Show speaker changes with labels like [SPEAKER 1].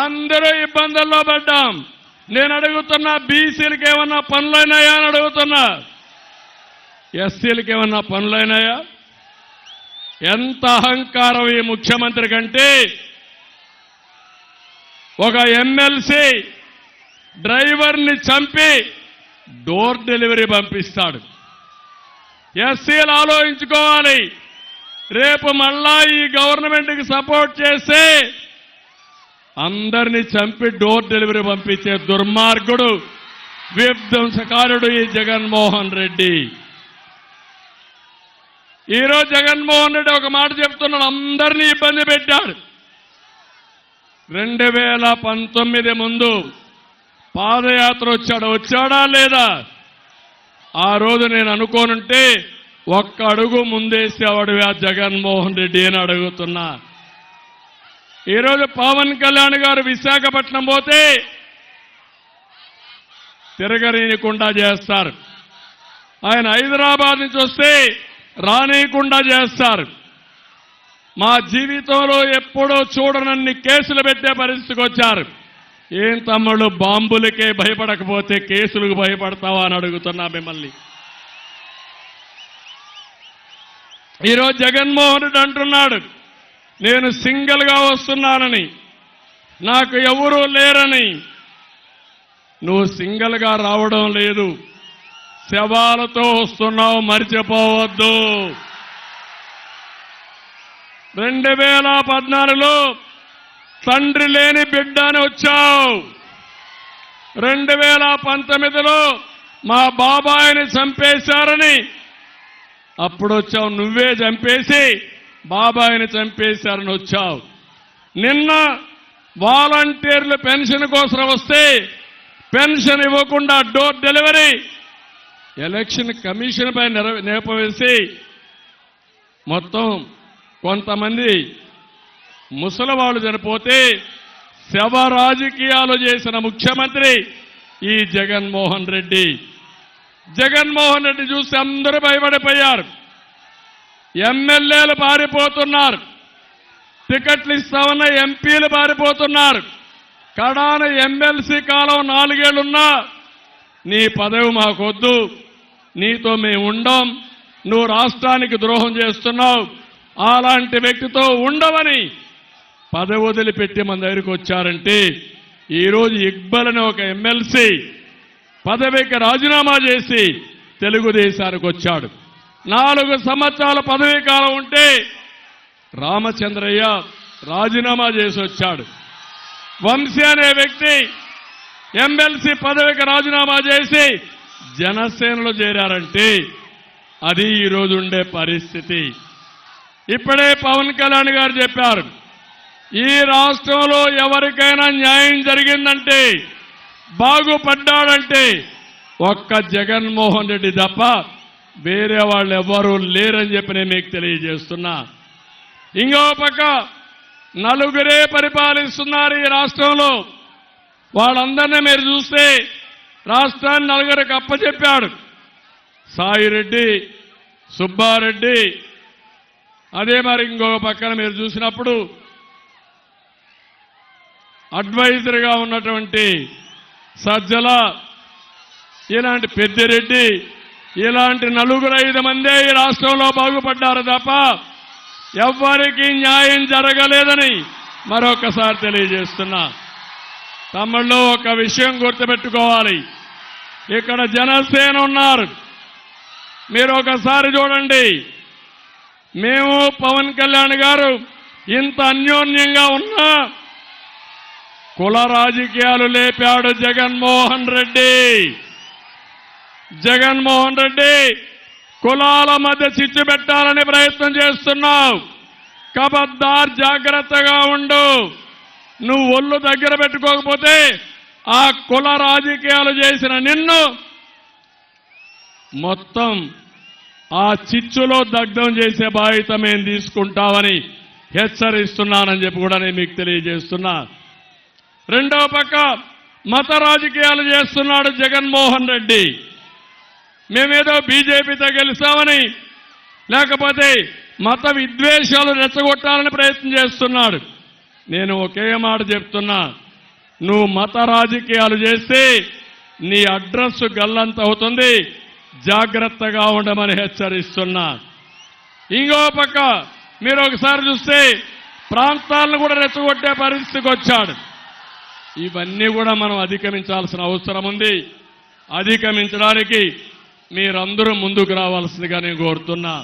[SPEAKER 1] అందరూ ఇబ్బందుల్లో పడ్డాం. నేను అడుగుతున్నా, బీసీలకు ఏమన్నా పనులైనాయా అని అడుగుతున్నా, ఎస్సీలకు ఏమన్నా పనులైనాయా? ఎంత అహంకారం ఈ ముఖ్యమంత్రి కంటే, ఒక ఎమ్మెల్సీ డ్రైవర్ని చంపి డోర్ డెలివరీ పంపిస్తాడు. ఎస్సీలు ఆలోచించుకోవాలి. రేపు మళ్ళా ఈ గవర్నమెంట్కి సపోర్ట్ చేస్తే అందరినీ చంపి డోర్ డెలివరీ పంపించే దుర్మార్గుడు, విధ్వంసకారుడు ఈ జగన్మోహన్ రెడ్డి. ఈరోజు జగన్మోహన్ రెడ్డి ఒక మాట చెప్తున్నాడు, అందరినీ ఇబ్బంది పెట్టాడు. 2019 ముందు పాదయాత్ర వచ్చాడా లేదా? ఆ రోజు నేను అనుకోనుంటే ఒక్క అడుగు ముందేసేవాడు ఆ జగన్మోహన్ రెడ్డి అని అడుగుతున్నా. ఈరోజు పవన్ కళ్యాణ్ గారు విశాఖపట్నం పోతే తిరగనీయకుండా చేస్తారు. ఆయన హైదరాబాద్ నుంచి వస్తే రానీయకుండా చేస్తారు. మా జీవితంలో ఎప్పుడూ చూడనన్ని కేసులు పెట్టే పరిస్థితికి వచ్చారు. ఏం తమ్ముళ్ళు, బాంబులకే భయపడకపోతే కేసులకు భయపడతావా అని అడుగుతున్నా మిమ్మల్ని. ఈరోజు జగన్మోహన్ రెడ్డి అంటున్నాడు, నేను సింగిల్గా వస్తున్నానని, నాకు ఎవరూ లేరని. నువ్వు సింగిల్గా రావడం లేదు, శవాలతో వస్తున్నావు, మర్చిపోవద్దు. 2014లో తండ్రి లేని బిడ్డ అని వచ్చావు. 2019లో మా బాబాయిని చంపేశారని అప్పుడు వచ్చావు. నువ్వే చంపేసి బాబాయిని చంపేశారని వచ్చావు. నిన్న వాలంటీర్లు పెన్షన్ కోసం వస్తే పెన్షన్ ఇవ్వకుండా డోర్ డెలివరీ, ఎలక్షన్ కమిషన్ పై నేపవేసి మొత్తం కొంతమంది ముసలివాళ్ళు చనిపోతే శవ రాజకీయాలు చేసిన ముఖ్యమంత్రి ఈ జగన్మోహన్ రెడ్డి. జగన్మోహన్ రెడ్డి చూసి అందరూ భయపడిపోయారు. ఎమ్మెల్యేలు పారిపోతున్నారు, టికెట్లు ఇస్తామన్న ఎంపీలు పారిపోతున్నారు. కడాన ఎమ్మెల్సీ కాలం 4 ఏళ్లున్నా నీ పదవి మాకొద్దు, నీతో మేము ఉండం, నువ్వు రాష్ట్రానికి ద్రోహం చేస్తున్నావు, అలాంటి వ్యక్తితో ఉండవని పదవి వదిలిపెట్టి మన దగ్గరికి వచ్చారంటే, ఈరోజు ఇక్బల్ అనే ఒక ఎమ్మెల్సీ పదవికి రాజీనామా చేసి తెలుగుదేశానికి వచ్చాడు. 4 సంవత్సరాల పదవీ కాలం ఉంటే రామచంద్రయ్య రాజీనామా చేసి వచ్చాడు. వంశీ అనే వ్యక్తి ఎమ్మెల్సీ పదవికి రాజీనామా చేసి జనసేనలో చేరారంటే అది ఈరోజు ఉండే పరిస్థితి. ఇప్పుడే పవన్ కళ్యాణ్ గారు చెప్పారు, ఈ రాష్ట్రంలో ఎవరికైనా న్యాయం జరిగిందంటే, బాగుపడ్డాడంటే ఒక్క జగన్మోహన్ రెడ్డి తప్ప వేరే వాళ్ళు ఎవరూ లేరని చెప్పి నేను మీకు తెలియజేస్తున్నా. ఇంకో పక్క 4 పరిపాలిస్తున్నారు ఈ రాష్ట్రంలో. వాళ్ళందరినీ మీరు చూస్తే రాష్ట్రాన్ని 4 అప్పచెప్పాడు. సాయిరెడ్డి, సుబ్బారెడ్డి, అదే మరి ఇంకో పక్కన మీరు చూసినప్పుడు అడ్వైజర్గా ఉన్నటువంటి సజ్జల, ఇలాంటి పెద్దిరెడ్డి, ఇలాంటి 4-5 మందే ఈ రాష్ట్రంలో బాగుపడ్డారు తప్ప ఎవ్వరికీ న్యాయం జరగలేదని మరొకసారి తెలియజేస్తున్నా. తమ్ముళ్ళు, ఒక విషయం గుర్తుపెట్టుకోవాలి, ఇక్కడ జనసేన ఉన్నారు. మీరు ఒకసారి చూడండి, మేము పవన్ కళ్యాణ్ గారు ఇంత అన్యోన్యంగా ఉన్నా కుల రాజకీయాలు లేపాడు జగన్మోహన్ రెడ్డి. జగన్మోహన్ రెడ్డి కులాల మధ్య చిచ్చు పెట్టాలని ప్రయత్నం చేస్తున్నావు. కబద్దార్, జాగ్రత్తగా ఉండు. నువ్వు ఒళ్ళు దగ్గర పెట్టుకోకపోతే ఆ కుల రాజకీయాలు చేసిన నిన్ను మొత్తం ఆ చిచ్చులో దగ్ధం చేసే బాధ్యత మేము తీసుకుంటామని హెచ్చరిస్తున్నానని చెప్పి కూడా నేను మీకు తెలియజేస్తున్నా. రెండో పక్క మత రాజకీయాలు చేస్తున్నాడు జగన్మోహన్ రెడ్డి. మేమేదో బీజేపీతో గెలిచామని, లేకపోతే మత విద్వేషాలు రెచ్చగొట్టాలని ప్రయత్నం చేస్తున్నాడు. నేను ఒకే మాట చెప్తున్నా, నువ్వు మత రాజకీయాలు చేస్తే నీ అడ్రస్ గల్లంత అవుతుంది, జాగ్రత్తగా ఉండమని హెచ్చరిస్తున్నా. ఇంకో పక్క మీరు ఒకసారి చూస్తే ప్రాంతాలను కూడా రెచ్చగొట్టే పరిస్థితికి వచ్చాడు. ఇవన్నీ కూడా మనం అధిగమించాల్సిన అవసరం ఉంది. అధిగమించడానికి మీరందరూ ముందుకు రావాల్సిందిగా నేను కోరుతున్నా.